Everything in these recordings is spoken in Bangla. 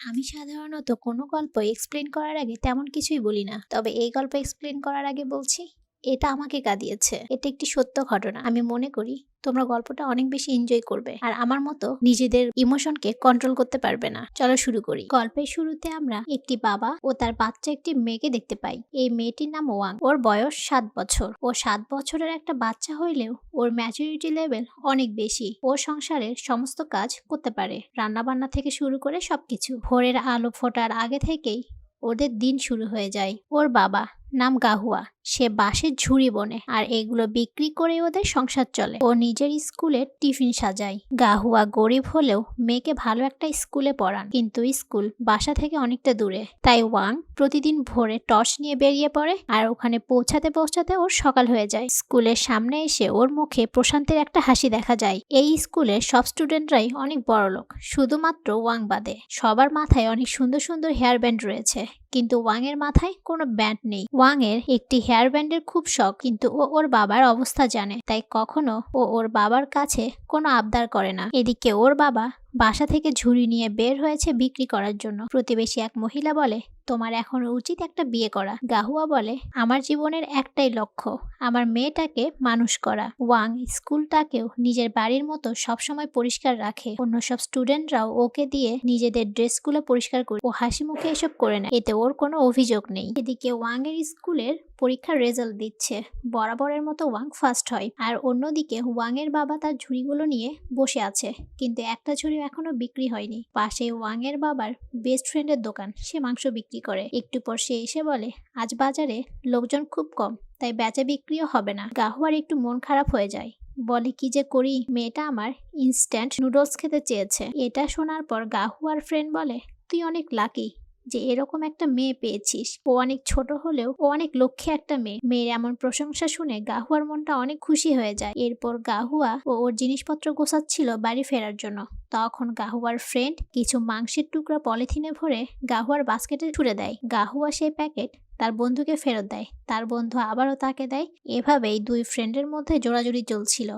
আমি সাধারণত কোনো গল্প এক্সপ্লেইন করার আগে তেমন কিছুই বলি না। তবে এই গল্প এক্সপ্লেইন করার আগে বলছি, এটা আমাকে কাঁদিয়েছে। এটা একটি সত্য ঘটনা। আমি মনে করি তোমরা গল্পটা অনেক বেশি এনজয় করবে। আর আমার মতো নিজেদের ইমোশনকে কন্ট্রোল করতে পারবে না। চলো শুরু করি। গল্পের শুরুতে আমরা একটি বাবা ও তার বাচ্চা একটি মেয়েকে দেখতে পাই। এই মেয়েটির নাম ওয়াং। ওর বয়স 7 বছর। ও 7 বছরের একটা বাচ্চা হইলেও ওর ম্যাচুরিটি লেভেল অনেক বেশি। ও সংসারের সমস্ত কাজ করতে পারে, রান্নাবান্না থেকে শুরু করে সবকিছু। ভোরের আলো ফোটার আগে থেকেই ওদের দিন শুরু হয়ে যায়। ওর বাবা নাম গাহুয়া। সে বাঁশের ঝুড়ি বোনে আর এগুলো বিক্রি করে ওদের সংসার চলে। ও নিজের স্কুলে টিফিন সাজায়। গাহুয়া গরিব হলেও মেয়েকে ভালো একটা স্কুলে পড়ান, কিন্তু স্কুল বাসা থেকে অনেকটা দূরে। তাই ওয়াং প্রতিদিন ভোরে টর্চ নিয়ে বেরিয়ে পড়ে আর ওখানে পৌঁছাতে পৌঁছাতে ওর সকাল হয়ে যায়। স্কুলের সামনে এসে ওর মুখে প্রশান্তির একটা হাসি দেখা যায়। এই স্কুলের সব স্টুডেন্টরাই অনেক বড়লোক, শুধুমাত্র ওয়াং বাদে। সবার মাথায় অনেক সুন্দর সুন্দর হেয়ার ব্যান্ড রয়েছে, কিন্তু ওয়াং এর মাথায় কোনো ব্যান্ড নেই। ওয়াং এর একটি হেয়ার ব্যান্ডের খুব শখ, কিন্তু ও ওর বাবার অবস্থা জানে, তাই কখনো ও ওর বাবার কাছে কোনো আবদার করে না। এদিকে ওর বাবা বাসা থেকে ঝুড়ি নিয়ে বের হয়েছে বিক্রি করার জন্য। প্রতিবেশী এক মহিলা বলে, তোমার এখন উচিত একটা বিয়ে করা। গাহুয়া বলে, আমার জীবনের একটাই লক্ষ্য, আমার মেয়েটাকে মানুষ করা। ওয়াং স্কুলটাকেও নিজের বাড়ির মতো সবসময় পরিষ্কার রাখে। অন্য সব স্টুডেন্টরাও ওকে দিয়ে নিজেদের ড্রেসগুলো পরিষ্কার করে। ও হাসি মুখে এসব করে নেয়, এতে ওর কোনো অভিযোগ নেই। এদিকে ওয়াং এর স্কুলের পরীক্ষার রেজাল্ট দিচ্ছে। বরাবরের মতো ওয়াং ফার্স্ট হয়। আর অন্যদিকে ওয়াং এর বাবা তার ঝুড়িগুলো নিয়ে বসে আছে, কিন্তু একটা ঝুড়ি এখনো বিক্রি হয়নি। পাশে ওয়াং এর বাবার বেস্ট ফ্রেন্ডের দোকান, সে মাংস বিক্রি করে। একটু পর সে এসে বলে, আজ বাজারে লোকজন খুব কম, তাই বেচা বিক্রিও হবে না। গাহুয়ার একটু মন খারাপ হয়ে যায়, বলে কি যে করি, মেয়েটা আমার ইনস্ট্যান্ট নুডলস খেতে চেয়েছে। এটা শোনার পর গাহুয়ার ফ্রেন্ড বলে, তুই অনেক লাকি যে এরকম একটা মেয়ে পেয়েছিস। ও অনেক ছোট হলেও ও অনেক লক্ষ্যে একটা মেয়ে। মেয়ের এমন প্রশংসা শুনে গাহুয়ার মনটা অনেক খুশি হয়ে যায়। এরপর গাহুয়া ও ওর জিনিসপত্র গোছাচ্ছিল বাড়ি ফেরার জন্য। তখন গাহুয়ার ফ্রেন্ড কিছু মাংসের টুকরা পলিথিনে ভরে গাহুয়ার বাস্কেটে ছুড়ে দেয়। গাহুয়া সেই প্যাকেট তার বন্ধুকে ফেরত দেয়, তার বন্ধু আবারও তাকে দেয়। এভাবেই দুই ফ্রেন্ডের মধ্যে জোড়াজুড়ি চলছিল।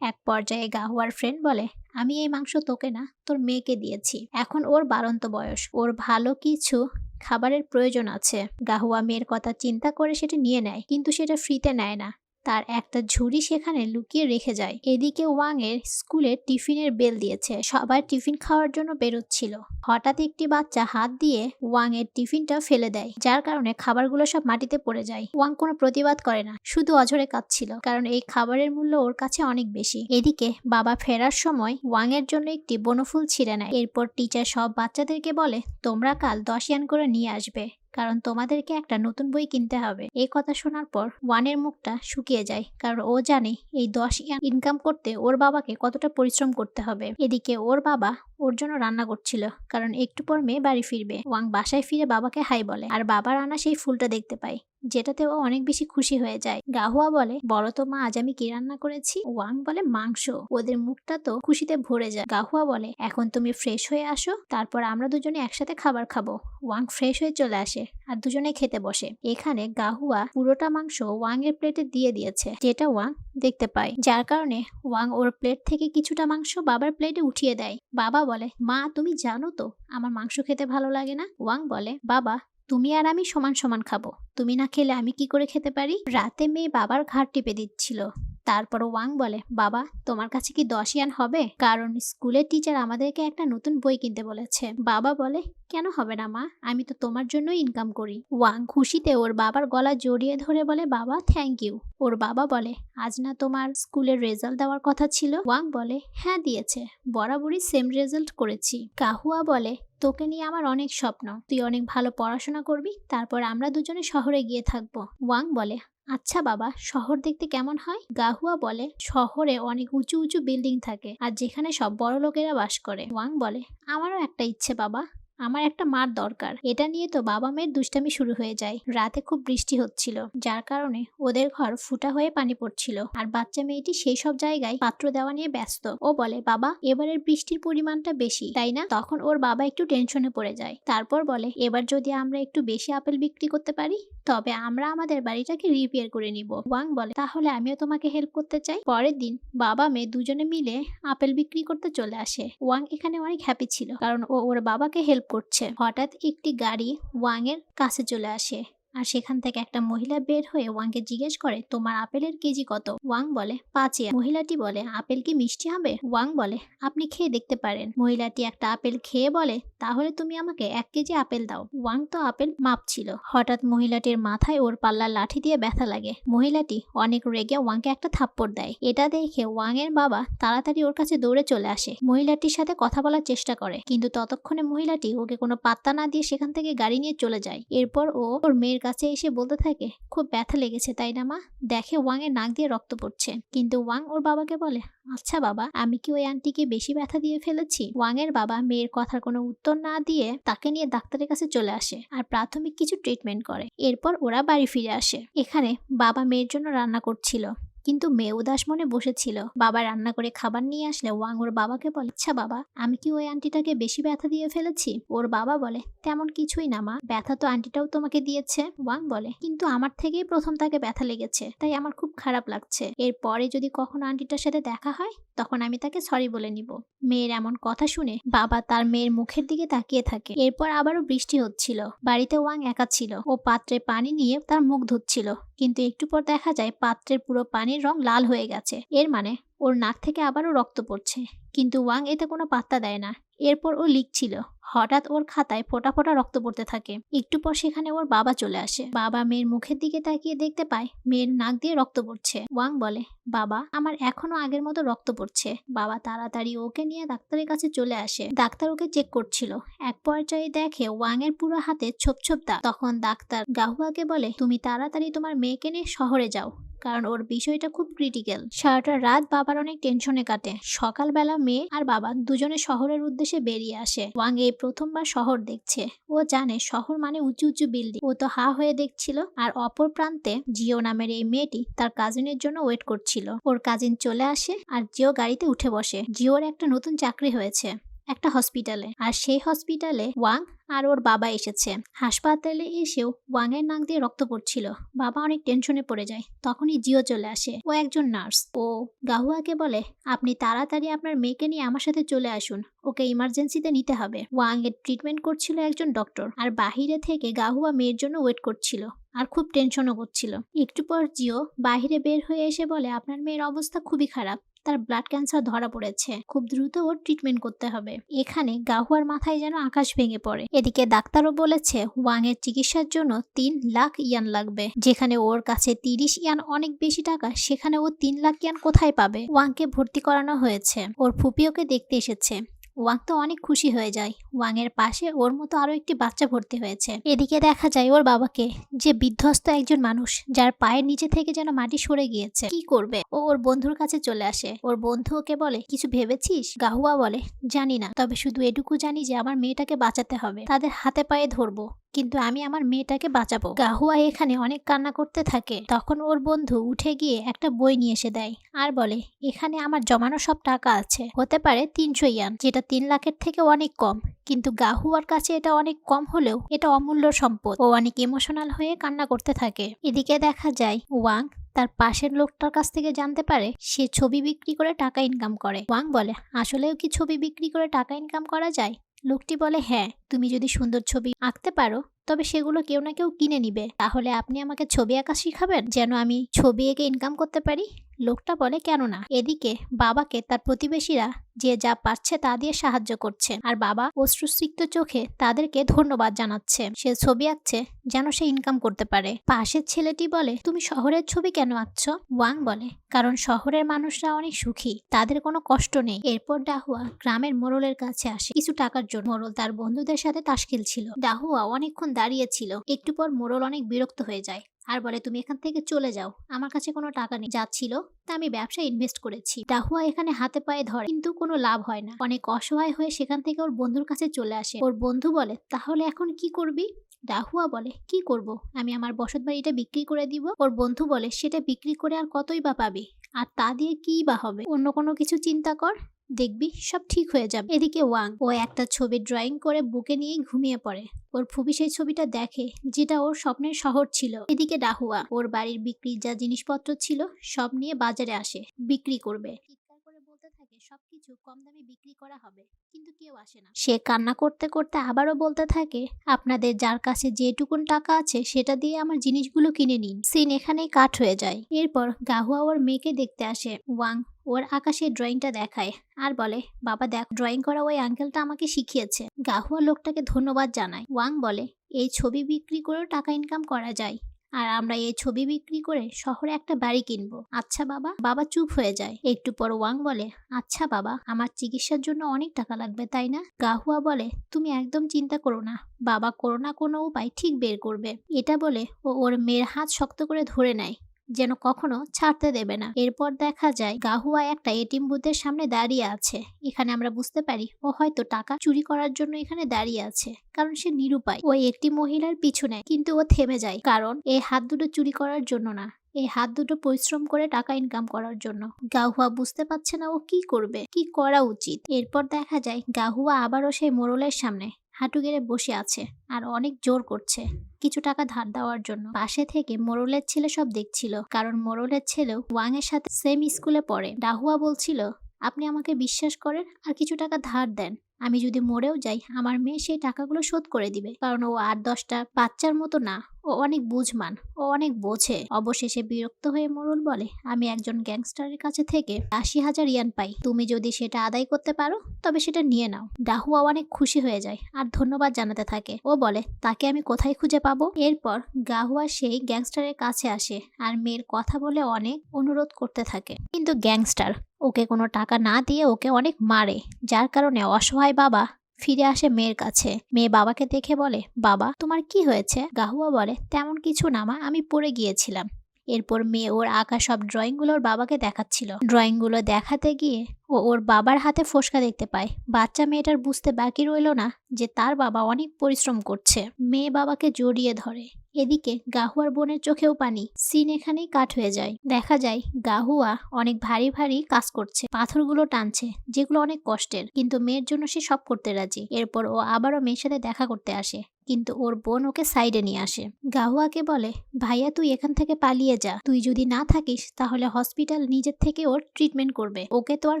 এক পর্যায়ে গাহুয়ার ফ্রেন্ড বলে, আমি এই মাংস তোকে না, তোর মেয়েকে দিয়েছি। এখন ওর বাড়ন্ত বয়স, ওর ভালো কিছু খাবারের প্রয়োজন আছে। গাহুয়া মেয়ের কথা চিন্তা করে সেটা নিয়ে নেয়, কিন্তু সেটা ফ্রিতে নেয় না, তার একটা ঝুড়ি সেখানে লুকিয়ে রেখে যায়। এদিকে ওয়াং এর স্কুলে টিফিনের বেল দিয়েছে, সবাই টিফিন খাওয়ার জন্য বেরোচ্ছিল। হঠাৎ একটি বাচ্চা হাত দিয়ে ওয়াং এর টিফিনটা ফেলে দেয়, যার কারণে খাবারগুলো সব মাটিতে পড়ে যায়। ওয়াং কোনো প্রতিবাদ করে না, শুধু অঝরে কাঁদছিল, কারণ এই খাবারের মূল্য ওর কাছে অনেক বেশি। এদিকে বাবা ফেরার সময় ওয়াং এর জন্য একটি বনফুল ছিঁড়ে নেয়। এরপর টিচার সব বাচ্চাদেরকে বলে, তোমরা কাল 10 ইয়ান করে নিয়ে আসবে, কারণ তোমাদেরকে একটা নতুন বই কিনতে হবে। এই কথা শোনার পর ওয়ানের মুখটা শুকিয়ে যায়, কারণ ও জানে এই 10 ইয়ান ইনকাম করতে ওর বাবাকে কতটা পরিশ্রম করতে হবে। এদিকে ওর বাবা ওর জন্য রান্না করছিল, কারণ একটু পর মেয়ে বাড়ি ফিরবে। ওয়াং বাসায় ফিরে বাবাকে হাই বলে, আর বাবার আনা সেই ফুলটা দেখতে পায়, যেটাতে ও অনেক বেশি খুশি হয়ে যায়। গাহুয়া বলে, বলো তো মা, আজ আমি কি রান্না করেছি? ওয়াং বলে, মাংস। ওদের মুখটা তো খুশিতে ভরে যায়। গাহুয়া বলে, এখন তুমি ফ্রেশ হয়ে আসো, তারপর আমরা দুজনে একসাথে খাবার খাবো। ওয়াং ফ্রেশ হয়ে চলে আসে আর দুজনে খেতে বসে। এখানে গাহুয়া পুরোটা মাংস ওয়াং এর প্লেটে দিয়ে দিয়েছে, যেটা ওয়াং দেখতে পায়, যার কারণে ওয়াং ওর প্লেট থেকে কিছুটা মাংস বাবার প্লেটে উঠিয়ে দেয়। বাবা বলে, মা তুমি জানো তো আমার মাংস খেতে ভালো লাগে না। ওয়াং বলে, বাবা তুমি আর আমি সমান সমান খাবো, তুমি না খেলে আমি কি করে খেতে পারি? রাতে মেয়ে বাবার ঘাড় টিপে দিচ্ছিল। তারপর ওয়াং বলে, বাবা তোমার কাছে কি 10 ইয়ান হবে? কারণ স্কুলের টিচার আমাদেরকে একটা নতুন বই কিনতে বলেছে। বাবা বলে, কেন হবে না মা, আমি তো তোমার জন্যই ইনকাম করি। ওয়াং খুশিতে ওর বাবার গলা জড়িয়ে ধরে বলে, বাবা থ্যাংক ইউ। ওর বাবা বলে, আজ না তোমার স্কুলের রেজাল্ট দেওয়ার কথা ছিল? ওয়াং বলে, হ্যাঁ দিয়েছে, বরাবরই সেম রেজাল্ট করেছি। কাহুয়া বলে, তোকে নিয়ে আমার অনেক স্বপ্ন, তুই অনেক ভালো পড়াশোনা করবি, তারপর আমরা দুজনে শহরে গিয়ে থাকবো। ওয়াং বলে, আচ্ছা বাবা, শহর দেখতে কেমন হয়? গাহুয়া বলে, শহরে অনেক উঁচু উঁচু বিল্ডিং থাকে আর যেখানে সব বড় লোকেরা বাস করে। ওয়াং বলে, আমারও একটা ইচ্ছে বাবা, আমার একটা মার দরকার। এটা নিয়ে তো বাবা মেয়ের দুষ্টামি শুরু হয়ে যায়। রাতে খুব বৃষ্টি হচ্ছিল, যার কারণে ওদের ঘর ফুটা হয়ে পানি পড়ছিল, আর বাচ্চা মেয়েটি সেই সব জায়গায় পাত্র দেওয়া নিয়ে ব্যস্ত। ও বলে, বাবা এবারের বৃষ্টির পরিমাণটা বেশি তাই না? তখন ওর বাবা একটু টেনশনে পড়ে যায়। তারপর বলে, এবার যদি আমরা একটু বেশি আপেল বিক্রি করতে পারি, তবে আমরা আমাদের বাড়িটাকে রিপেয়ার করে নিব। ওয়াং বলে, তাহলে আমিও তোমাকে হেল্প করতে চাই। পরের দিন বাবা মেয়ে দুজনে মিলে আপেল বিক্রি করতে চলে আসে। ওয়াং এখানে অনেক হ্যাপি ছিল, কারণ ও ওর বাবাকে হেল্প করছে। হঠাৎ একটি গাড়ি ওয়াং এর কাছে চলে আসে আর সেখান থেকে একটা মহিলা বের হয়ে ওয়াংকে জিজ্ঞেস করে, তোমার আপেলের কেজি কত? ওয়াং বলে 5 ইয়েন। মহিলাটি বলে, আপেল কি মিষ্টি হবে? ওয়াং বলে, আপনি খেয়ে দেখতে পারেন। মহিলাটি একটা আপেল খেয়ে বলে, তাহলে তুমি আমাকে 1 কেজি আপেল দাও। ওয়াং তো আপেল মাপছিল। হঠাৎ মহিলাটির মাথায় ওর পাল্লার লাঠি দিয়ে ব্যথা লাগে। মহিলাটি অনেক রেগে ওয়াংকে একটা থাপ্পড় দেয়। এটা দেখে ওয়াং এর বাবা তাড়াতাড়ি ওর কাছে দৌড়ে চলে আসে। মহিলাটির সাথে কথা বলার চেষ্টা করে, কিন্তু ততক্ষণে মহিলাটি ওকে কোনো পাত্তা না দিয়ে সেখান থেকে গাড়ি নিয়ে চলে যায়। এরপর ও ওর মেয়ের কাছে এসে বলতে থাকে, খুব ব্যথা লেগেছে তাই না মা? দেখে ওয়াং এর নাক দিয়ে রক্ত পড়ছে। কিন্তু ওয়াং ওর বাবাকে বলে, আচ্ছা বাবা, আমি কি ওই আন্টিকে বেশি ব্যথা দিয়ে ফেলেছি? ওয়াং এর বাবা মেয়ের কথার কোনো উত্তর না দিয়ে তাকে নিয়ে ডাক্তারের কাছে চলে আসে আর প্রাথমিক কিছু ট্রিটমেন্ট করে। এরপর ওরা বাড়ি ফিরে আসে। এখানে বাবা মেয়ের জন্য রান্না করছিল, কিন্তু মেয়ে উদাস মনে বসেছিল। বাবা রান্না করে খাবার নিয়ে আসলে ওয়াং ওর বাবাকে বলে, আচ্ছা বাবা, আমি কি ওই আন্টিটাকে বেশি ব্যথা দিয়ে ফেলেছি? ওর বাবা বলে, তেমন কিছুই না মা, ব্যথা তো আন্টিটাও তোমাকে দিয়েছে। ওয়াং বলে, কিন্তু আমার থেকেই প্রথম তাকে ব্যথা লেগেছে, তাই আমার খুব খারাপ লাগছে। এরপরে যদি কখনো আন্টিটার সাথে দেখা হয় তখন আমি তাকে সরি বলে নিব। মেয়ের এমন কথা শুনে বাবা তার মেয়ের মুখের দিকে তাকিয়ে থাকে। এরপর আবারও বৃষ্টি হচ্ছিল। বাড়িতে ওয়াং একা ছিল। ও পাত্রে পানি নিয়ে তার মুখ ধুচ্ছিল, কিন্তু একটু পর দেখা যায় পাত্রের পুরো পানির রং লাল হয়ে গেছে। এর মানে ওর নাক থেকে আবারও রক্ত পড়ছে, কিন্তু ওয়াং এতে কোনো পাত্তা দেয় না। এরপর ও লিখছিল। হঠাৎ ওর খাতায় ফোঁটা ফোঁটা রক্ত পড়তে থাকে। একটু পর সেখানে ওর বাবা চলে আসে। বাবা মেয়ের মুখের দিকে তাকিয়ে দেখতে পায় মেয়ের নাক দিয়ে রক্ত পড়ছে। ওয়াং বলে, বাবা, আমার এখনো আগের মতো রক্ত পড়ছে। বাবা তাড়াতাড়ি ওকে নিয়ে ডাক্তারের কাছে চলে আসে। ডাক্তার ওকে চেক করছিল। এক পর্যায়ে দেখে ওয়াং এর পুরো হাতে ছোপ ছোপ দাগ। তখন ডাক্তার গাহুয়াকে বলে, তুমি তাড়াতাড়ি তোমার মেয়েকে নিয়ে শহরে যাও, কারণ ওর বিষয়টা খুব ক্রিটিক্যাল। সারাটা রাত বাবার অনেক টেনশনে কাটে। সকালবেলা মেয়ে আর বাবা দুজনে শহরের উদ্দেশ্যে বেরিয়ে আসে। ওয়াং এই প্রথমবার শহর দেখছে। ও জানে শহর মানে উঁচু উঁচু বিল্ডিং। ও তো হা হয়ে দেখছিল। আর অপর প্রান্তে জিও নামের এই মেয়েটি তার কাজিনের জন্য ওয়েট করছিল। ওর কাজিন চলে আসে আর জিও গাড়িতে উঠে বসে। জিওর একটা নতুন চাকরি হয়েছে একটা হসপিটালে, আর সেই হসপিটালে ওয়াং আর ওর বাবা এসেছে। হাসপাতালে এসেও ওয়াং এর নাক দিয়ে রক্ত পড়ছিল। বাবা অনেক টেনশনে পড়ে যায়। তখনই জিও চলে আসে। ও একজন নার্স। ও গাহুয়াকে বলে, আপনি তাড়াতাড়ি আপনার মেয়েকে নিয়ে আমার সাথে চলে আসুন, ওকে ইমার্জেন্সিতে নিতে হবে। ওয়াং এর ট্রিটমেন্ট করছিল একজন ডক্টর, আর বাহিরে থেকে গাহুয়া মেয়ের জন্য ওয়েট করছিল আর খুব টেনশনও করছিল। একটু পর জিও বাহিরে বের হয়ে এসে বলে, আপনার মেয়ের অবস্থা খুবই খারাপ, তার ব্লাড ক্যান্সার ধরা পড়েছে, খুব দ্রুত ওর ট্রিটমেন্ট করতে হবে। এখানে গাহুয়ার মাথায় যেন আকাশ ভেঙে পড়ে। এদিকে ডাক্তারও বলেছে ওয়াং এর চিকিৎসার জন্য 3 লাখ ইয়ান লাগবে। যেখানে ওর কাছে 30 ইয়ান অনেক বেশি টাকা, সেখানে ও 3 লাখ ইয়ান কোথায় পাবে? ওয়াংকে ভর্তি করানো হয়েছে। ওর ফুপি ওকে দেখতে এসেছে। ওয়াং তো অনেক খুশি হয়ে যায়। ওয়াং এর পাশে ওর মতো আরো একটি বাচ্চা ভর্তি হয়েছে। এদিকে দেখা যায় ওর বাবাকে, যে বিধ্বস্ত একজন মানুষ, যার পায়ের নিচে থেকে যেন মাটি সরে গিয়েছে। কি করবে? ও ওর বন্ধুর কাছে চলে আসে। ওর বন্ধু ওকে বলে, কিছু ভেবেছিস? গাহুয়া বলে, জানি না, তবে শুধু এটুকু জানি যে আমার মেয়েটাকে বাঁচাতে হবে। তাদের হাতে পায়ে ধরবো, কিন্তু আমি আমার মেয়েটাকে বাঁচাবো। গাহুয়া এখানে অনেক কান্না করতে থাকে। তখন ওর বন্ধু উঠে গিয়ে একটা বই নিয়ে এসে দেয় আর বলে, এখানে আমার জমানো সব টাকা আছে, হতে পারে 300 ইয়ান, যেটা 3 লাখের থেকে অনেক কম। কিন্তু গাহুয়ার কাছে এটা অনেক কম হলেও এটা অমূল্য সম্পদ। ও অনেক ইমোশনাল হয়ে কান্না করতে থাকে। এদিকে দেখা যায় ওয়াং তার পাশের লোকটার কাছ থেকে জানতে পারে সে ছবি বিক্রি করে টাকা ইনকাম করে। ওয়াং বলে, আসলেও কি ছবি বিক্রি করে টাকা ইনকাম করা যায়? লোকটি বলে, হ্যাঁ, তুমি যদি সুন্দর ছবি আঁকতে পারো তবে সেগুলো কেউ না কেউ কিনে নিবে। তাহলে আপনি আমাকে ছবি আঁকা শিখাবেন, যেন আমি ছবি এঁকে ইনকাম করতে পারি? লোকটা বলে, কেন না। এদিকে বাবাকে তার প্রতিবেশীরা যে যা পারছে তা দিয়ে সাহায্য করছে, আর বাবা অশ্রুসিক্ত চোখে তাদেরকে ধন্যবাদ জানাচ্ছে। সে ছবি আঁকছে যেন সে ইনকাম করতে পারে। পাশের ছেলেটি বলে, তুমি শহরের ছবি কেন আঁকছো? ওয়াং বলে, কারণ শহরের মানুষরা অনেক সুখী, তাদের কোনো কষ্ট নেই। এরপর ডাহুয়া গ্রামের মোড়লের কাছে আসে কিছু টাকার জন্য। মোড়ল তার বন্ধুদের সাথে তাস খেলছিল। ডাহুয়া অনেকক্ষণ দাঁড়িয়েছিল। একটু পর মোড়ল অনেক বিরক্ত হয়ে যায় আর বলে, তুমি এখান থেকে চলে যাও, আমার কাছে কোনো টাকা নেই, যা ছিল তা আমি ব্যবসায় ইনভেস্ট করেছি। ডাহুয়া এখানে হাতে পায়ে ধরে, কিন্তু কোনো লাভ হয় না। অনেক অসহায় হয়ে সেখান থেকে ওর বন্ধুর কাছে চলে আসে। ওর বন্ধু বলে, তাহলে এখন কি করবি? ডাহুয়া বলে, কি করব, আমি আমার বসত বাড়িটা বিক্রি করে দিব। ওর বন্ধু বলে, সেটা বিক্রি করে আর কতই বা পাবি, আর তা দিয়ে কি বা হবে? অন্য কোনো কিছু চিন্তা কর, দেখবি সব ঠিক হয়ে যাবে। এদিকে ওয়াং ও একটা ছবি ড্রয়িং করে বুকে নিয়ে ঘুমিয়ে পড়ে। ওর ফুবি সেই ছবিটা দেখে, যেটা ওর স্বপ্নের শহর ছিল। এদিকে ডাহুয়া ওর বাড়ির বিক্রির যা জিনিসপত্র ছিল সব নিয়ে বাজারে আসে বিক্রি করবে। চিৎকার করে বলতে থাকে, সবকিছু কিছু কম দামে বিক্রি করা হবে, কিন্তু কেউ আসে না। সে কান্না করতে করতে আবারও বলতে থাকে, আপনাদের যার কাছে যেটুকুন টাকা আছে সেটা দিয়ে আমার জিনিসগুলো কিনে নিন। সিন এখানেই কাট হয়ে যায়। এরপর গাহুয়া ওর মেয়েকে দেখতে আসে। ওয়াং ওর আকাশের ড্রয়িংটা দেখায় আর বলে, বাবা দেখ, ড্রয়িং করা ওই আঙ্কেলটা আমাকে শিখিয়েছে। গাহুয়া লোকটাকে ধন্যবাদ জানায়। ওয়াং বলে, এই ছবি বিক্রি করেও টাকা ইনকাম করা যায়, আর আমরা এই ছবি বিক্রি করে শহরে একটা বাড়ি কিনবো। আচ্ছা বাবা। বাবা চুপ হয়ে যায়। একটু পর ওয়াং বলে, আচ্ছা বাবা, আমার চিকিৎসার জন্য অনেক টাকা লাগবে তাই না? গাহুয়া বলে, তুমি একদম চিন্তা করো না, বাবা কোনো না কোনো উপায় ঠিক বের করবে। এটা বলে ও ওর মেয়ের হাত শক্ত করে ধরে নেয়, যেন কখনো ছাড়তে দেবে না। এরপর দেখা যায় গাহুয়া একটা এটিএম বুথের সামনে দাঁড়িয়ে আছে। এখানে আমরা বুঝতে পারি ও হয়তো টাকা চুরি করার জন্য এখানে দাঁড়িয়ে আছে, কারণ সে নিরুপায়। ও একটি মহিলার পিছু নেয়, কিন্তু ও থেমে যায়, কারণ এই হাত দুটো চুরি করার জন্য না, এই হাত দুটো পরিশ্রম করে টাকা ইনকাম করার জন্য। গাহুয়া বুঝতে পারছে না ও কি করবে, কি করা উচিত। এরপর দেখা যায় গাহুয়া আবারও সেই মোড়লের সামনে হাঁটু গেড়ে বসে আছে আর অনেক জোর করছে কিছু টাকা ধার দেওয়ার জন্য। পাশে থেকে মোড়লের ছেলে সব দেখছিল, কারণ মোড়লের ছেলেও ওয়াং এর সাথে সেম স্কুলে পড়ে। গাহুয়া বলছিল, আপনি আমাকে বিশ্বাস করেন আর কিছু টাকা ধার দেন, আমি যদি মরেও যাই আমার মেয়ে সেই টাকাগুলো শোধ করে দিবে, কারণ ও 8-10টা বাচ্চার মতো না, ও অনেক বুঝমান, ও অনেক বোঝে। অবশেষে বিরক্ত হয়ে মোড়ল বলে, আমি একজন গ্যাংস্টারের কাছে থেকে 80,000 ইয়ান পাই, তুমি যদি সেটা আদায় করতে পারো তবে সেটা নিয়ে নাও। গাহুয়া অনেক খুশি হয়ে যায় আর ধন্যবাদ জানাতে থাকে। ও বলে, তাকে আমি কোথায় খুঁজে পাবো? এরপর গাহুয়া সেই গ্যাংস্টারের কাছে আসে আর মেয়ের কথা বলে অনেক অনুরোধ করতে থাকে, কিন্তু গ্যাংস্টার ওকে কোনো টাকা না দিয়ে ওকে অনেক মারে, যার কারণে অসহায় বাবা ফিরে আসে মেয়ের কাছে। মেয়ে বাবাকে দেখে বলে, বাবা তোমার কি হয়েছে? গাহুয়া বলে, তেমন কিছু না মা, আমি পড়ে গিয়েছিলাম। এরপর মেয়ে ওর আঁকা সব ড্রয়িংগুলো ওর বাবাকে দেখাচ্ছিল। ড্রয়িংগুলো দেখাতে গিয়ে ও ওর বাবার হাতে ফোসকা দেখতে পায়। বাচ্চা মেয়েটার বুঝতে বাকি রইল না যে তার বাবা অনেক পরিশ্রম করছে। মেয়ে বাবাকে জড়িয়ে ধরে। এদিকে গাহুয়ার বোনের চোখেও পানি। সিন এখানেই কাট হয়ে যায়। দেখা যায় গাহুয়া অনেক ভারী ভারী কাজ করছে, পাথরগুলো টানছে, যেগুলো অনেক কষ্টের, কিন্তু মেয়ের জন্য সে সব করতে রাজি। এরপর ও আবারও মেয়ের সাথে দেখা করতে আসে, কিন্তু ওর বোন ওকে সাইডে নিয়ে আসে। গাহুয়াকে বলে, ভাইয়া তুই এখান থেকে পালিয়ে যা, তুই যদি না থাকিস তাহলে হসপিটাল নিজের থেকে ওর ট্রিটমেন্ট করবে, ওকে তো আর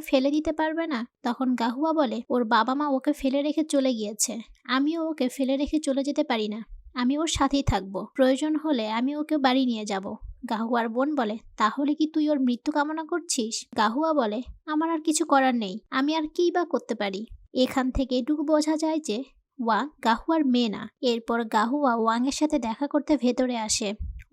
ফেলে দিতে পারবে না। তখন গাহুয়া বলে, ওর বাবা মা ওকে ফেলে রেখে চলে গিয়েছে, আমিও ওকে ফেলে রেখে চলে যেতে পারি না, আমি ওর সাথেই থাকবো, প্রয়োজন হলে আমি ওকে বাড়ি নিয়ে যাব। গাহুয়ার বোন বলে, তাহলে কি তুই ওর মৃত্যু কামনা করছিস? গাহুয়া বলে, আমার আর কিছু করার নেই, আমি আর কি বা করতে পারি। এখান থেকে এটুকু বোঝা যায় যে ওয়াং গাহুয়ার মেয়ে না। এরপর গাহুয়া ওয়াং এর সাথে দেখা করতে ভেতরে আসে।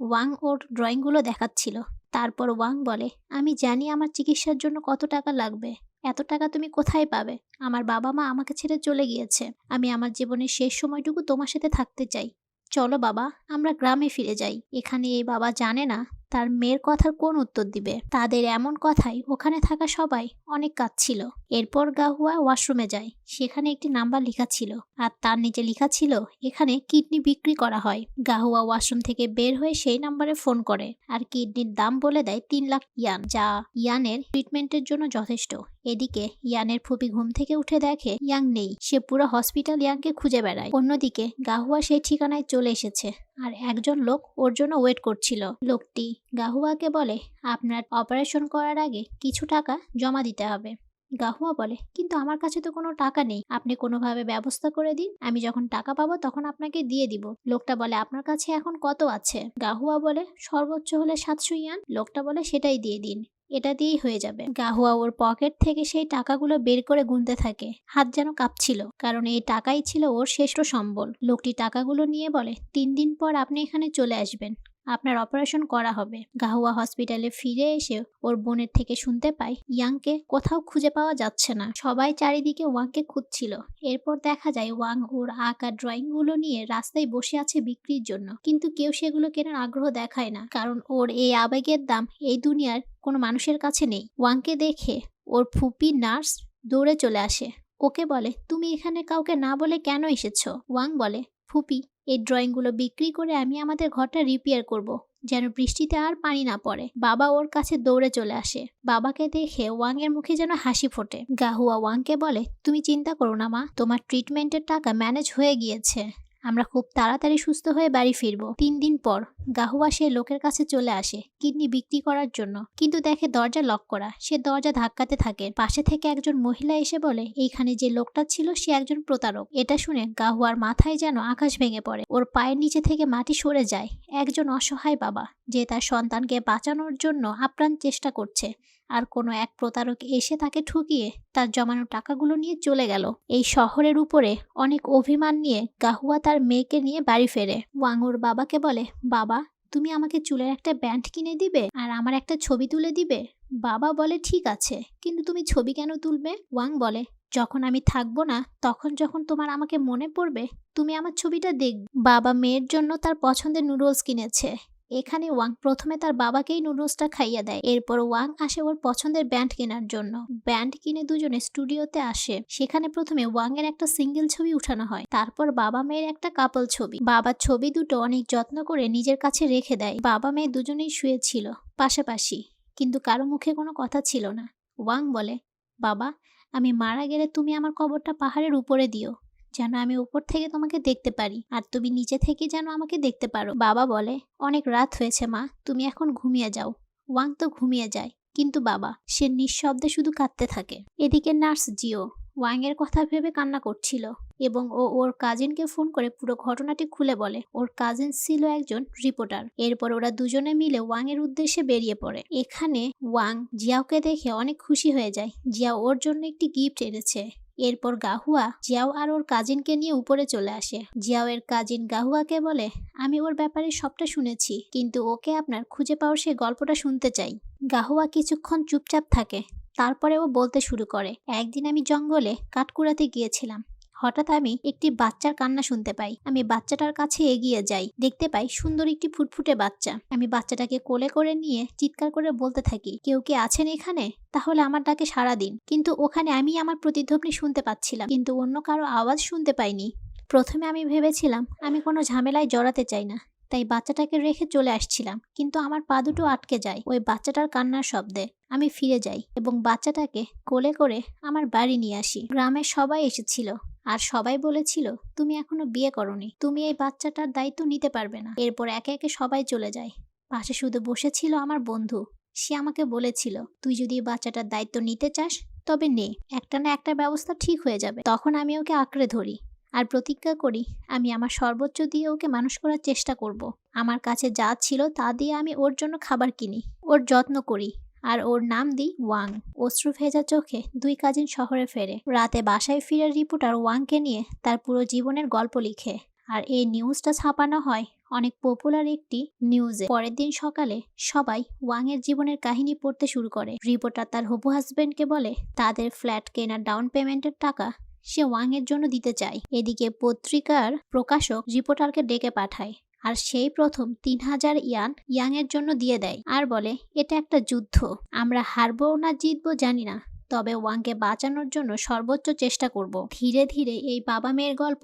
ওয়াং ওর ড্রয়িংগুলো দেখাচ্ছিল। তারপর ওয়াং বলে, আমি জানি আমার চিকিৎসার জন্য কত টাকা লাগবে, এত টাকা তুমি কোথায় পাবে? আমার বাবা মা আমাকে ছেড়ে চলে গিয়েছে, আমি আমার জীবনের শেষ সময়টুকু তোমার সাথে থাকতে চাই, চলো বাবা আমরা গ্রামে ফিরে যাই। এখানে এই বাবা জানে না তার মেয়ের কথার কোন উত্তর দিবে। তাদের এমন কথাই ওখানে থাকা সবাই অনেক কাঁদছিল। এরপর গাহুয়া ওয়াশরুমে যায়, সেখানে একটি নাম্বার লেখা ছিল আর তার নিচে লেখা ছিল এখানে কিডনি বিক্রি করা হয়। গাহুয়া ওয়াশরুম থেকে বের হয়ে সেই নাম্বারে ফোন করে আর কিডনির দাম বলে দেয় 3 লাখ ইয়ান, যা ইয়ানের ট্রিটমেন্টের জন্য যথেষ্ট। এদিকে ইয়ানের ফুপি ঘুম থেকে উঠে দেখে ইয়াং নেই। সে পুরো হসপিটাল ইয়াংকে খুঁজে বেড়ায়। অন্যদিকে গাহুয়া সেই ঠিকানায় চলে এসেছে আর একজন লোক ওর জন্য ওয়েট করছিল। লোকটি গাহুয়াকে বলে, আপনার অপারেশন করার আগে কিছু টাকা জমা দিতে হবে। গাহুয়া বলে, কিন্তু আমার কাছে তো কোনো টাকা নেই, আপনি কোনোভাবে ব্যবস্থা করে দিন, আমি যখন টাকা পাবো তখন আপনাকে দিয়ে দিব। লোকটা বলে, আপনার কাছে এখন কত আছে? গাহুয়া বলে, সর্বোচ্চ হলে 700 ইয়ান। লোকটা বলে, সেটাই দিয়ে দিন, এটা দিয়েই হয়ে যাবে। গাহুয়া ওর পকেট থেকে সেই টাকাগুলো বের করে গুনতে থাকে, হাত যেন কাঁপছিল, কারণ এই টাকাই ছিল ওর শ্রেষ্ঠ সম্বল। লোকটি টাকাগুলো নিয়ে বলে, 3 দিন পর আপনি এখানে চলে আসবেন, আপনার অপারেশন করা হবে। গাহুয়া হসপিটালে ফিরে এসে ওর বোনের থেকে শুনতে পায় ইয়াংকে কোথাও খুঁজে পাওয়া যাচ্ছে না। সবাই চারিদিকে ওয়াংকে খুঁজছিল। এরপর দেখা যায় ওয়াং ওর আঁকা ড্রয়িংগুলো নিয়ে রাস্তায় বসে আছে বিক্রির জন্য, কিন্তু কেউ সেগুলো কেনার আগ্রহ দেখায় না, কারণ ওর এই আবেগের দাম এই দুনিয়ার কোনো মানুষের কাছে নেই। ওয়াংকে দেখে ওর ফুপি নার্স দৌড়ে চলে আসে, ওকে বলে, তুমি এখানে কাউকে না বলে কেন এসেছো? ওয়াং বলে, ফুপি এই ড্রয়িংগুলো বিক্রি করে আমি আমাদের ঘরটা রিপেয়ার করব, যেন বৃষ্টিতে আর পানি না পড়ে। বাবা ওর কাছে দৌড়ে চলে আসে। বাবাকে দেখে ওয়াং এর মুখে যেন হাসি ফোটে। গাহুয়া ওয়াংকে বলে, তুমি চিন্তা করো না মা, তোমার ট্রিটমেন্টের টাকা ম্যানেজ হয়ে গিয়েছে, আমরা খুব তাড়াতাড়ি সুস্থ হয়ে বাড়ি ফিরবো। 3 দিন পর গাহুয়া সে লোকের কাছে চলে আসে কিডনি বিক্রি করার জন্য, কিন্তু দেখে দরজা লক করা। সে দরজা ধাক্কাতে থাকে। পাশে থেকে একজন মহিলা এসে বলে এইখানে যে লোকটা ছিল সে একজন প্রতারক। এটা শুনে গাহুয়ার মাথায় যেন আকাশ ভেঙে পড়ে। ওর পায়ের নিচে থেকে মাটি সরে যায়। একজন অসহায় বাবা যে তার সন্তানকে বাঁচানোর জন্য আপ্রাণ চেষ্টা করছে, আর কোনো এক প্রতারক এসে তাকে ঠকিয়ে তার জমানো টাকাগুলো নিয়ে চলে গেল। এই শহরের উপরে অনেক অভিমান নিয়ে গাহুয়া তার মেয়েকে নিয়ে বাড়ি ফেরে। ওয়াং ওর বাবাকে বলে, বাবা তুমি আমাকে চুলের একটা ব্যান্ড কিনে দিবে আর আমার একটা ছবি তুলে দিবে? বাবা বলে ঠিক আছে, কিন্তু তুমি ছবি কেন তুলবে? ওয়াং বলে, যখন আমি থাকবো না তখন যখন তোমার আমাকে মনে পড়বে তুমি আমার ছবিটা দেখবে। বাবা মেয়ের জন্য তার পছন্দের নুডলস কিনেছে। এখানে ওয়াং প্রথমে তার বাবাকেই নুডলসটা খাইয়ে দেয়। এরপর ওয়াং আসে ওর পছন্দের ব্যান্ড কেনার জন্য। ব্যান্ড কিনে দুজনে স্টুডিওতে আসে। সেখানে প্রথমে ওয়াং এর একটা সিঙ্গেল ছবি উঠানো হয়, তারপর বাবা মেয়ের একটা কাপল ছবি। বাবার ছবি দুটো অনেক যত্ন করে নিজের কাছে রেখে দেয়। বাবা মেয়ে দুজনেই শুয়েছিল পাশাপাশি, কিন্তু কারো মুখে কোনো কথা ছিল না। ওয়াং বলে, বাবা আমি মারা গেলে তুমি আমার কবরটা পাহাড়ের উপরে দিও, যেন আমি উপর থেকে তোমাকে দেখতে পারি, আর তুমি নিচে থেকে যেন আমাকে দেখতে পারো। বাবা বলে, অনেক রাত হয়েছে মা, তুমি এখন ঘুমিয়ে যাও। ওয়াং তো ঘুমিয়ে যায়, কিন্তু বাবা সে নিঃশব্দে শুধু কাঁদতে থাকে। এদিকে নার্স জিও ওয়াং এর কথা ভেবে কান্না করছিল এবং ও ওর কাজিনকে ফোন করে পুরো ঘটনাটি খুলে বলে। ওর কাজিন ছিল একজন রিপোর্টার। এরপর ওরা দুজনে মিলে ওয়াং এর উদ্দেশ্যে বেরিয়ে পড়ে। এখানে ওয়াং জিয়াওকে দেখে অনেক খুশি হয়ে যায়। জিয়াও ওর জন্য একটি গিফট এনেছে। এরপর গাহুয়া জিয়াও আর ওর কাজিনকে নিয়ে উপরে চলে আসে। জিয়াও এর কাজিন গাহুয়াকে বলে, আমি ওর ব্যাপারে সবটা শুনেছি, কিন্তু ওকে আপনার খুঁজে পাওয়ার সেই গল্পটা শুনতে চাই। গাহুয়া কিছুক্ষণ চুপচাপ থাকে, তারপরে ও বলতে শুরু করে, একদিন আমি জঙ্গলে কাঠ কুড়াতে গিয়েছিলাম। হঠাৎ আমি একটি বাচ্চার কান্না শুনতে পাই। আমি বাচ্চাটার কাছে এগিয়ে যাই, দেখতে পাই সুন্দর একটি ফুটফুটে বাচ্চা। আমি বাচ্চাটাকে কোলে করে নিয়ে চিৎকার করে বলতে থাকি, কেউ কি আছেন এখানে? তাহলে আমার ডাকে সাড়া দিন। কিন্তু ওখানে আমি আমার প্রতিধ্বনি শুনতে পাচ্ছিলাম, কিন্তু অন্য কারো আওয়াজ শুনতে পাইনি। প্রথমে আমি ভেবেছিলাম আমি কোনো ঝামেলায় জড়াতে চাই না, তাই বাচ্চাটাকে রেখে চলে আসছিলাম, কিন্তু আমার পা দুটো আটকে যায় ওই বাচ্চাটার কান্নার শব্দে। আমি ফিরে যাই এবং বাচ্চাটাকে কোলে করে আমার বাড়ি নিয়ে আসি। গ্রামের সবাই এসেছিল আর সবাই বলেছিল, তুমি এখনো বিয়ে করনি, তুমি এই বাচ্চাটার দায়িত্ব নিতে পারবে না। এরপর একে একে সবাই চলে যায়। পাশে শুধু বসেছিল আমার বন্ধু। সে আমাকে বলেছিল, তুই যদি এই বাচ্চাটার দায়িত্ব নিতে চাস তবে নে, একটা না একটা ব্যবস্থা ঠিক হয়ে যাবে। তখন আমি ওকে আঁকড়ে ধরি আর প্রতিজ্ঞা করি আমি আমার সর্বোচ্চ দিয়ে ওকে মানুষ করার চেষ্টা করব। আমার কাছে যা ছিল তা দিয়ে আমি ওর জন্য খাবার কিনি, ওর যত্ন করি, আর ওর নাম দিই ওয়াং। অশ্রু ভেজা চোখে দুই কাজিন শহরে ফেরে। রাতে বাসায় ফিরে রিপোর্টার ওয়াংকে নিয়ে তার পুরো জীবনের গল্প লিখে, আর এই নিউজটা ছাপানো হয় অনেক পপুলার একটি নিউজে। পরের দিন সকালে সবাই ওয়াং এর জীবনের কাহিনী পড়তে শুরু করে। রিপোর্টার তার হবু হাজবেন্ডকে বলে তাদের ফ্ল্যাট কেনার ডাউন পেমেন্টের টাকা সে ওয়াং এর জন্য দিতে চায়। এদিকে পত্রিকার প্রকাশক রিপোর্টারকে ডেকে পাঠায়, আর সেই প্রথম 3000 ইয়াং এর জন্য দিয়ে দেয় আর বলে, এটা একটা যুদ্ধ, আমরা হারবো না জিতবো জানি না, তবে ওয়াংকে বাঁচানোর জন্য সর্বোচ্চ চেষ্টা করব। ধীরে ধীরে এই বাবা মেয়ের গল্প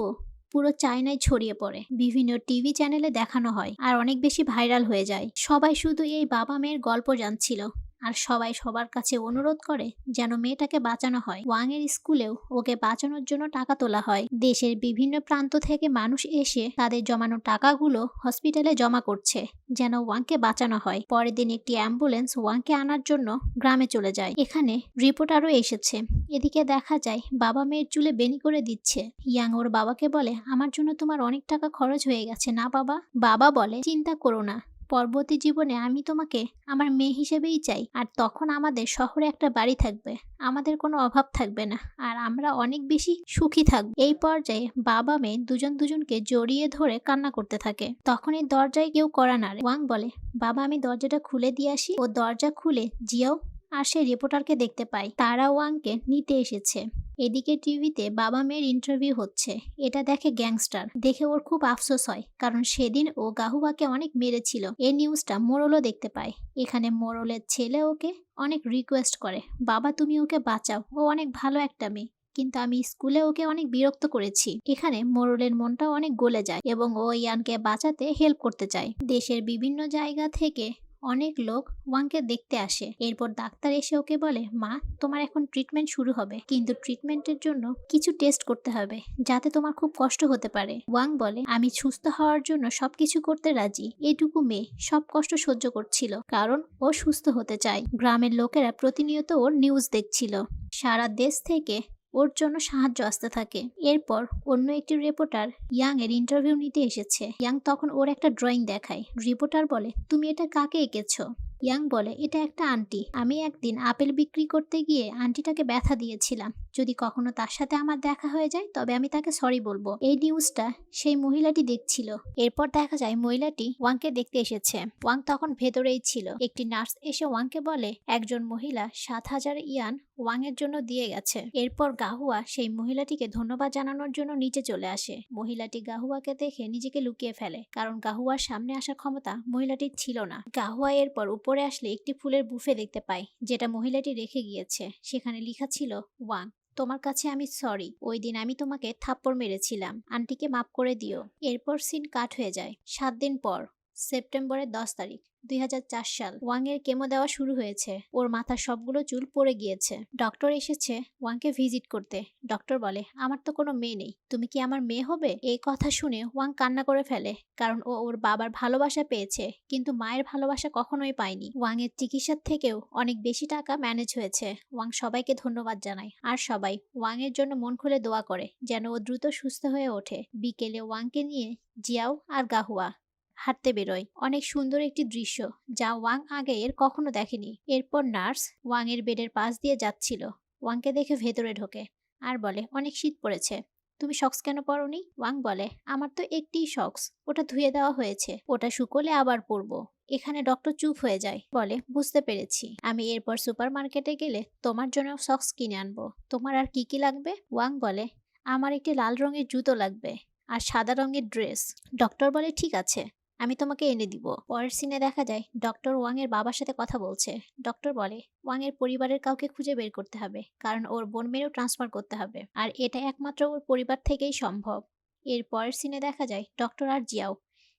পুরো চায়নায় ছড়িয়ে পড়ে। বিভিন্ন টিভি চ্যানেলে দেখানো হয় আর অনেক বেশি ভাইরাল হয়ে যায়। সবাই শুধু এই বাবা মেয়ের গল্প জানছিল, আর সবাই সবার কাছে অনুরোধ করে যেন মেয়েটাকে বাঁচানো হয়। ওয়াং এর স্কুলেও ওকে বাঁচানোর জন্য টাকা তোলা হয়। দেশের বিভিন্ন প্রান্ত থেকে মানুষ এসে তাদের জমানো টাকাগুলো হসপিটালে জমা করছে যেন ওয়াংকে বাঁচানো হয়। পরের দিন একটি অ্যাম্বুলেন্স ওয়াংকে আনার জন্য গ্রামে চলে যায়। এখানে রিপোর্টারও এসেছে। এদিকে দেখা যায় বাবা মেয়ের চুলে বেনি করে দিচ্ছে। ইয়াং ওর বাবাকে বলে, আমার জন্য তোমার অনেক টাকা খরচ হয়ে গেছে না বাবা? বাবা বলে, চিন্তা করো না, পরবর্তী জীবনে আমি তোমাকে আমার মেয়ে হিসেবেই চাই, আর তখন আমাদের শহরে একটা বাড়ি থাকবে, আমাদের কোনো অভাব থাকবে না, আর আমরা অনেক বেশি সুখী থাকবো। এই পর্যায়ে বাবা মেয়ে দুজন দুজনকে জড়িয়ে ধরে কান্না করতে থাকে। তখনই দরজায় কেউ কড়া নাড়ে। ওয়াং বলে, বাবা আমি দরজাটা খুলে দিয়ে আসি। ও দরজা খুলে জিয়াও আর সে রিপোর্টারকে দেখতে পায়। তারা ওয়াংকে নিতে এসেছে। এদিকে টিভিতে বাবা মেয়ের ইন্টারভিউ হচ্ছে। এটা দেখে গ্যাংস্টার। দেখে ওর খুব আফসোস হয়, কারণ সেদিন ও গাহুয়াকে অনেক মেরেছিল। এই নিউজটা মোরলও দেখতে পায়। এখানে মোরলের ছেলে ওকে অনেক রিকোয়েস্ট করে, বাবা তুমি ওকে বাঁচাও, ও অনেক ভালো একটা মেয়ে, কিন্তু আমি স্কুলে ওকে অনেক বিরক্ত করেছি। এখানে মোরলের মনটাও অনেক গলে যায় এবং ও ইয়ানকে বাঁচাতে হেল্প করতে চায়। দেশের বিভিন্ন জায়গা থেকে অনেক লোক ওয়াংকে দেখতে আসে। এরপর ডাক্তার এসে ওকে বলে, মা তোমার এখন ট্রিটমেন্ট শুরু হবে, কিন্তু ট্রিটমেন্টের জন্য কিছু টেস্ট করতে হবে যাতে তোমার খুব কষ্ট হতে পারে। ওয়াং বলে, আমি সুস্থ হওয়ার জন্য সবকিছু করতে রাজি। এটুকু মেয়ে সব কষ্ট সহ্য করছিল কারণ ও সুস্থ হতে চায়। গ্রামের লোকেরা প্রতিনিয়ত ওর নিউজ দেখছিল। সারা দেশ থেকে ওর জন্য সাহায্য আসতে থাকে। এরপর অন্য একটি রিপোর্টার ইয়াং এর ইন্টারভিউ নিতে এসেছে। ইয়াং তখন ওর একটা ড্রয়িং দেখায়। রিপোর্টার বলে, তুমি এটা কাকে এঁকেছো? ইয়াং বলে, এটা একটা আন্টি। আমি একদিন আপেল বিক্রি করতে গিয়ে আন্টিটাকে ব্যথা দিয়েছিলাম। যদি কখনো তার সাথে আমার দেখা হয়ে যায় তবে আমি তাকে সরি বলবো। এই নিউজটা সেই মহিলাটি দেখছিল। এরপর দেখা যায় মহিলাটি ওয়াংকে দেখতে এসেছে। ওয়াং তখন ভেতরেই ছিল। একটি নার্স এসে ওয়াংকে বলে, একজন মহিলা 7,000 ইয়ান ওয়াং এর জন্য দিয়ে গেছে। এরপর গাহুয়া সেই মহিলাটিকে ধন্যবাদ জানানোর জন্য নিচে চলে আসে। মহিলাটি গাহুয়াকে দেখে নিজেকে লুকিয়ে ফেলে, কারণ গাহুয়ার সামনে আসার ক্ষমতা মহিলাটির ছিল না। গাহুয়া এরপর উপরে আসলে একটি ফুলের বুফে দেখতে পায়, যেটা মহিলাটি রেখে গিয়েছে। সেখানে লেখা ছিল, ওয়াং তোমার কাছে আমি সরি। ওই দিন আমি তোমাকে থাপ্পড় মেরেছিলাম, আন্টিকে মাফ করে দিও। এরপর সিন কাট হয়ে যায়। 7 দিন পর সেপ্টেম্বরের 10 তারিখ 2004 সাল। ওয়াং এর কেমো দেওয়া শুরু হয়েছে। ওর মাথার সবগুলো চুল পড়ে গিয়েছে। ডক্টর এসেছে ওয়াংকে ভিজিট করতে। ডক্টর বলে, আমার তো কোনো মেয়ে নেই, তুমি কি আমার মেয়ে হবে? এই কথা শুনে ওয়াং কান্না করে ফেলে, কারণ ও ওর বাবার ভালোবাসা পেয়েছে কিন্তু মায়ের ভালোবাসা কখনোই পায়নি। ওয়াং এর চিকিৎসার থেকেও অনেক বেশি টাকা ম্যানেজ হয়েছে। ওয়াং সবাইকে ধন্যবাদ জানায়, আর সবাই ওয়াং এর জন্য মন খুলে দোয়া করে যেন ও দ্রুত সুস্থ হয়ে ওঠে। বিকেলে ওয়াংকে নিয়ে জিয়াও আর গাহুয়া হাঁটতে বেরোয়। অনেক সুন্দর একটি দৃশ্য, যা ওয়াং আগে এর কখনো দেখেনি। এরপর নার্স ওয়াং এর বেডের পাশ দিয়ে যাচ্ছিল। ওয়াংকে দেখে ভেতরে ঢোকে আর বলে, অনেক শীত পড়েছে, তুমি সক্স কেন পরোনি? ওয়াং বলে, আমার তো একটিই সক্স, ওটা ধুয়ে দেওয়া হয়েছে, ওটা শুকোলে আবার পরবো। এখানে ডক্টর চুপ হয়ে যায়, বলে, বুঝতে পেরেছি, আমি এরপর সুপার মার্কেটে গেলে তোমার জন্য সক্স কিনে আনবো। তোমার আর কি কি লাগবে? ওয়াং বলে, আমার একটি লাল রঙের জুতো লাগবে আর সাদা রঙের ড্রেস। ডক্টর বলে, ঠিক আছে, আমি তোমাকে এনে দিব। পরের সিনে দেখা যায় ডক্টর ওয়াং এর বাবার সাথে কথা বলছে। ডক্টর বলে, ওয়াং এর পরিবারের কাউকে খুঁজে বের করতে হবে, কারণ ওর বোন মেয়েরও ট্রান্সফার করতে হবে, আর এটা একমাত্র ওর পরিবার থেকেই সম্ভব। এর পরের সিনে দেখা যায় ডক্টর আর জিয়াও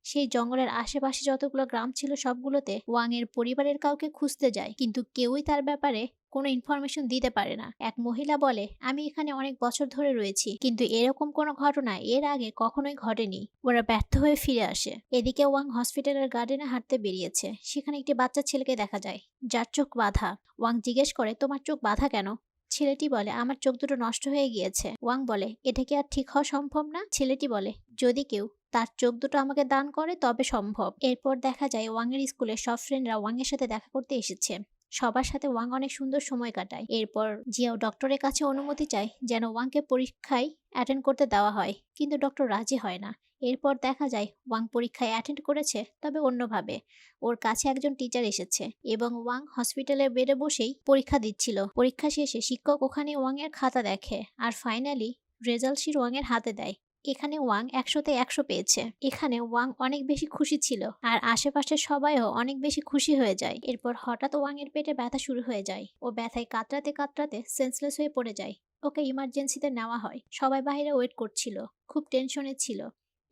সেই জঙ্গলের আশেপাশে যতগুলো গ্রাম ছিল সবগুলোতে ওয়াং এর পরিবারের কাউকে খুঁজতে যায়, কিন্তু কেউই তার ব্যাপারে কোনো ইনফরমেশন দিতে পারে না। এক মহিলা বলে, আমি এখানে অনেক বছর ধরে রয়েছি, কিন্তু এরকম কোনো ঘটনা এর আগে কখনোই ঘটেনি। ওরা ব্যর্থ হয়ে ফিরে আসে। এদিকে ওয়াং হসপিটালের গার্ডেনে হাঁটতে বেরিয়েছে। সেখানে একটি বাচ্চা ছেলেকে দেখা যায়, যার চোখ বাঁধা। ওয়াং জিজ্ঞেস করে, তোমার চোখ বাঁধা কেন? ছেলেটি বলে, আমার চোখ দুটো নষ্ট হয়ে গিয়েছে। ওয়াং বলে, এটা কি আর ঠিক হওয়া সম্ভব না? ছেলেটি বলে, যদি কেউ তার চোখ দুটো আমাকে দান করে তবে সম্ভব। এরপর দেখা যায় ওয়াং এর স্কুলের সব ফ্রেন্ডরা ওয়াং এর সাথে দেখা করতে এসেছে। সবার সাথে ওয়াং অনেক সুন্দর সময় কাটায়। এরপর জিয়াও ডক্টরের কাছে অনুমতি চায় যেন ওয়াংকে পরীক্ষায় অ্যাটেন্ড করতে দেওয়া হয়, কিন্তু ডক্টর রাজি হয় না। এরপর দেখা যায় ওয়াং পরীক্ষায় অ্যাটেন্ড করেছে, তবে অন্যভাবে। ওর কাছে একজন টিচার এসেছে এবং ওয়াং হসপিটালের বেডে বসেই পরীক্ষা দিচ্ছিল। পরীক্ষা শেষে শিক্ষক ওখানে ওয়াং এর খাতা দেখে আর ফাইনালি রেজাল্ট শিট ওয়াং এর হাতে দেয়। এখানে ওয়াং 100-তে 100 পেয়েছে। এখানে ওয়াং অনেক বেশি খুশি ছিল, আর আশেপাশের সবাইও অনেক বেশি খুশি হয়ে যায়। এরপর হঠাৎ ওয়াং এর পেটে ব্যথা শুরু হয়ে যায়। ও ব্যথায় কাতরাতে কাতরাতে সেন্সলেস হয়ে পড়ে যায়। ওকে ইমার্জেন্সিতে নেওয়া হয়। সবাই বাইরে ওয়েট করছিল, খুব টেনশনে ছিল।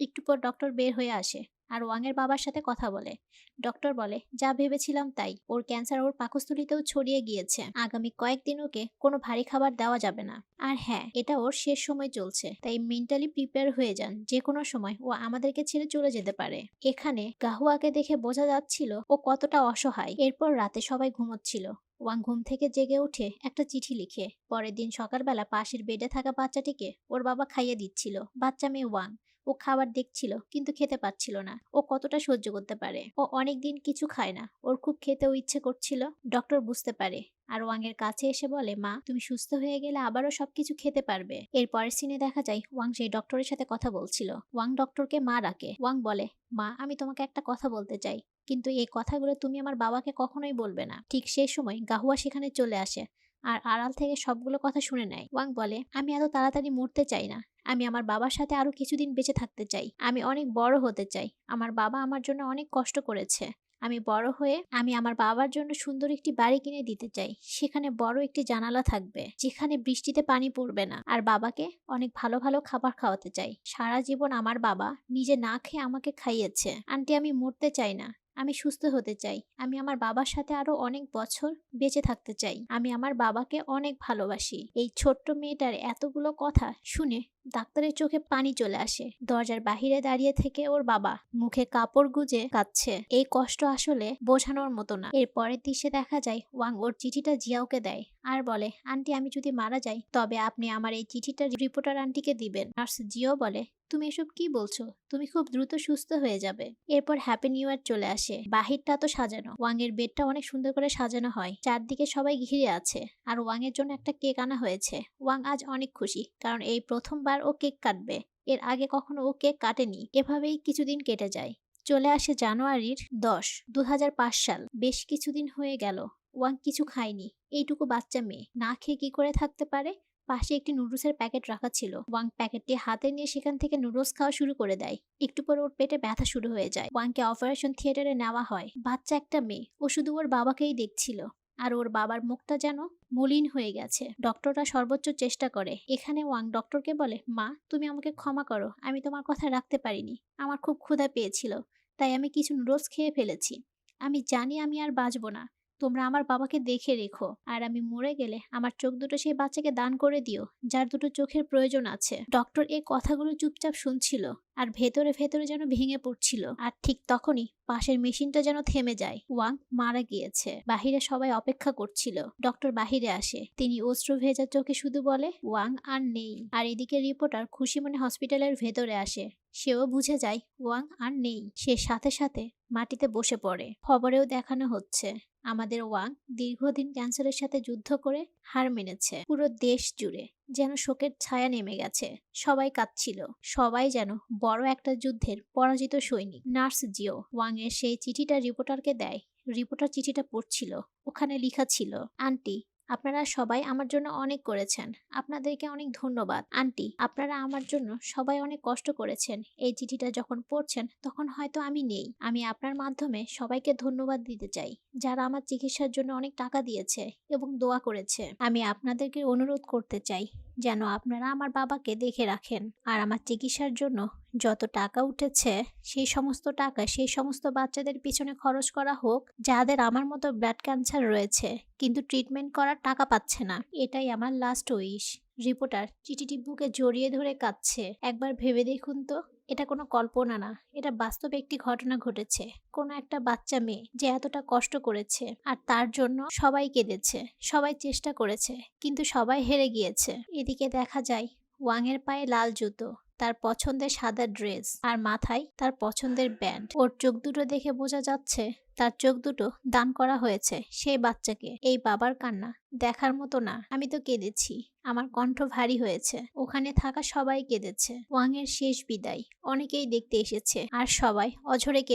একটু পর ডক্টর বের হয়ে আসে আর ওয়াং এর বাবার সাথে কথা বলে। ডক্টর বলে, যা ভেবেছিলাম তাই, ওর ক্যান্সার ওর পাকস্থলীতেও ছড়িয়ে গিয়েছে। আগামী কয়েকদিন ওকে কোনো ভারী খাবার দেওয়া যাবে না। আর হ্যাঁ, এটা ওর শেষ সময় চলছে, তাই মেন্টালি প্রিপেয়ার হয়ে যান, যে কোনো সময় ও আমাদেরকে ছেড়ে চলে যেতে পারে। এখানে গাহুয়াকে দেখে বোঝা যাচ্ছিল ও কতটা অসহায়। এরপর রাতে সবাই ঘুমোচ্ছিল। ওয়াং ঘুম থেকে জেগে উঠে একটা চিঠি লিখে পরের দিন সকালবেলা পাশের বেডে থাকা বাচ্চাটিকে ওর বাবা খাইয়ে দিচ্ছিল। বাচ্চা মেয়ে ওয়াং। ও খাবার দেখছিল কিন্তু খেতে পারছিল না। ও কতটা সহ্য করতে পারে? ও অনেকদিন কিছু খায় না। ওর খুব খেতেও ইচ্ছে করছিল। ডক্টর বুঝতে পারে আর ওয়াং এর কাছে এসে বলে, মা তুমি সুস্থ হয়ে গেলে আবারও সবকিছু খেতে পারবে। এর পরের সিনে দেখা যায় ওয়াং সেই ডক্টরের সাথে কথা বলছিল। ওয়াং ডক্টরকে মা ডাকে। ওয়াং বলে, মা আমি তোমাকে একটা কথা বলতে চাই, কিন্তু এই কথাগুলো তুমি আমার বাবাকে কখনোই বলবে না। ঠিক সেই সময় গাহুয়া সেখানে চলে আসে আর আড়াল থেকে সবগুলো কথা শুনে নেয়। ওয়াং বলে, আমি এত তাড়াতাড়ি মরতে চাই না। আমি আমার বাবার সাথে আরো কিছুদিন বেঁচে থাকতে চাই। আমি অনেক বড় হতে চাই। আমার বাবা আমার জন্য অনেক কষ্ট করেছে। আমি বড় হয়ে আমি আমার বাবার জন্য সুন্দর একটি বাড়ি কিনে দিতে চাই। সেখানে বড় একটি জানালা থাকবে, যেখানে বৃষ্টিতে পানি পড়বে না। আর বাবাকে অনেক ভালো ভালো খাবার খাওয়াতে চাই। সারা জীবন আমার বাবা নিজে না খেয়ে আমাকে খাইয়েছে। আন্টি আমি মরতে চাই না। আমি সুস্থ হতে চাই। আমি আমার বাবার সাথে আরো অনেক বছর বেঁচে থাকতে চাই। আমি আমার বাবাকে অনেক ভালোবাসি। এই ছোট্ট মেয়েটার এতগুলো কথা শুনে ডাক্তারের চোখে পানি চলে আসে। দরজার বাহিরে দাঁড়িয়ে থেকে ওর বাবা মুখে কাপড় গুজে কাঁদছে। এই কষ্ট আসলে বোঝানোর মতো না। এর পরের দৃশ্যে দেখা যায় ওয়াং ওর চিঠিটা জিয়াওকে দেয় আর বলে, আন্টি আমি যদি মারা যাই তবে আপনি আমার এই চিঠিটা রিপোর্টার আন্টিকে দিবেন। নার্স জিও বলে, তুমি এসব কি বলছো? তুমি খুব দ্রুত সুস্থ হয়ে যাবে। এরপর হ্যাপি নিউ ইয়ার চলে আসে। বাহিরটা তো সাজানো, ওয়াং এর বেডটা অনেক সুন্দর করে সাজানো হয়। চারদিকে সবাই ঘিরে আছে আর ওয়াং এর জন্য একটা কেক আনা হয়েছে। ওয়াং আজ অনেক খুশি, কারণ এই প্রথমবার ও কেক কাটবে। এর আগে কখনো ও কেক কাটেনি। এভাবেই কিছুদিন কেটে যায়। চলে আসে জানুয়ারির 10, 2005 সাল। বেশ কিছুদিন হয়ে গেল ওয়াং কিছু খায়নি। এইটুকু বাচ্চা মেয়ে না খেয়ে কি করে থাকতে পারে? পাশে একটি নুডলসের প্যাকেট রাখা ছিল। ওয়াং প্যাকেটটি হাতে নিয়ে সেখান থেকে নুডলস খাওয়া শুরু করে দেয়। একটু পর ওর পেটে ব্যথা শুরু হয়ে যায়। ওয়াংকে অপারেশন থিয়েটারে নেওয়া হয়। বাচ্চা একটা মেয়ে, ও শুধু ওর বাবাকেই দেখছিল। আর ওর বাবার মুখটা যেন মলিন হয়ে গেছে। ডক্টররা সর্বোচ্চ চেষ্টা করে। এখানে ওয়াং ডক্টরকে বলে, মা তুমি আমাকে ক্ষমা করো, আমি তোমার কথা রাখতে পারিনি। আমার খুব ক্ষুধা পেয়েছিল, তাই আমি কিছু নুডলস খেয়ে ফেলেছি। আমি জানি আমি আর বাঁচবো না। তোমরা আমার বাবাকে দেখে রেখো, আর আমি মরে গেলে আমার চোখ দুটো সেই বাচ্চাকে দান করে দিও, যার দুটো চোখের প্রয়োজন আছে। ডক্টর এই কথাগুলো চুপচাপ শুনছিল আর ভেতরে ভেতরে যেন ভেঙে পড়ছিল। আর ঠিক তখনই পাশের মেশিনটা যেন থেমে যায়। ওয়াং মারা গিয়েছে। বাহিরে সবাই অপেক্ষা করছিল। ডক্টর বাহিরে আসে। তিনি অশ্রু ভেজা চোখে শুধু বলে, ওয়াং আর নেই। আর এদিকে রিপোর্টার খুশি মনে হসপিটালের ভেতরে আসে। সেও বুঝে যায় ওয়াং আর নেই। সে সাথে সাথে মাটিতে বসে পড়ে। খবরেও দেখানো হচ্ছে আমাদের ওয়াং দীর্ঘদিন ক্যান্সারের সাথে যুদ্ধ করে হার মেনেছে। পুরো দেশ জুড়ে যেন শোকের ছায়া নেমে গেছে। সবাই কাঁদছিল। সবাই যেন বড় একটা যুদ্ধের পরাজিত সৈনিক। নার্স জিও ওয়াং এর সেই চিঠিটা রিপোর্টারকে দেয়। রিপোর্টার চিঠিটা পড়ছিল। ওখানে লেখা ছিল, আন্টি আপনারা সবাই আমার জন্য অনেক করেছেন। আপনাদেরকে অনেক ধন্যবাদ। আন্টি আপনারা আমার জন্য সবাই অনেক কষ্ট করেছেন। এই চিঠিটা যখন পড়ছেন তখন হয়তো আমি নেই। আমি আপনার মাধ্যমে সবাইকে ধন্যবাদ দিতে চাই, যারা আমার চিকিৎসার জন্য অনেক টাকা দিয়েছে এবং দোয়া করেছে। আমি আপনাদেরকে অনুরোধ করতে চাই যেন আপনারা আমার বাবাকে দেখে রাখেন। আর আমার চিকিৎসার জন্য যত টাকা উঠেছে সেই সমস্ত টাকা সেই সমস্ত বাচ্চাদের পিছনে খরচ করা হোক, যাদের আমার মতো ব্লাড ক্যান্সার রয়েছে কিন্তু ট্রিটমেন্ট করার টাকা পাচ্ছে না। এটাই আমার লাস্ট উইশ। রিপোর্টার চিঠিটি বুকে জড়িয়ে ধরে কাঁদছে। একবার ভেবে দেখুন তো, এটা কোনো কল্পনা না, এটা বাস্তবে একটি ঘটনা ঘটেছে। কোনো একটা বাচ্চা মেয়ে যে এতটা কষ্ট করেছে আর তার জন্য সবাই কেঁদেছে, সবাই চেষ্টা করেছে, কিন্তু সবাই হেরে গিয়েছে। এদিকে দেখা যায় ওয়াং এর পায়ে লাল জুতো, তার পছন্দের সাদা ড্রেস আর মাথায় তার পছন্দের ব্যান্ড। ওর চোখ দুটো দেখে বোঝা যাচ্ছে তার চোখ দুটো দান করা হয়েছে সেই বাচ্চাকে। এই বাবার কান্না দেখার মতো না। আমি তো কেঁদেছি, আমার কণ্ঠ ভারী হয়েছে। ওখানে থাকা সবাই কেঁদেছে। ওয়াং এর শেষ বিদায় অনেকেই দেখতে এসেছে আর সবাই অঝরে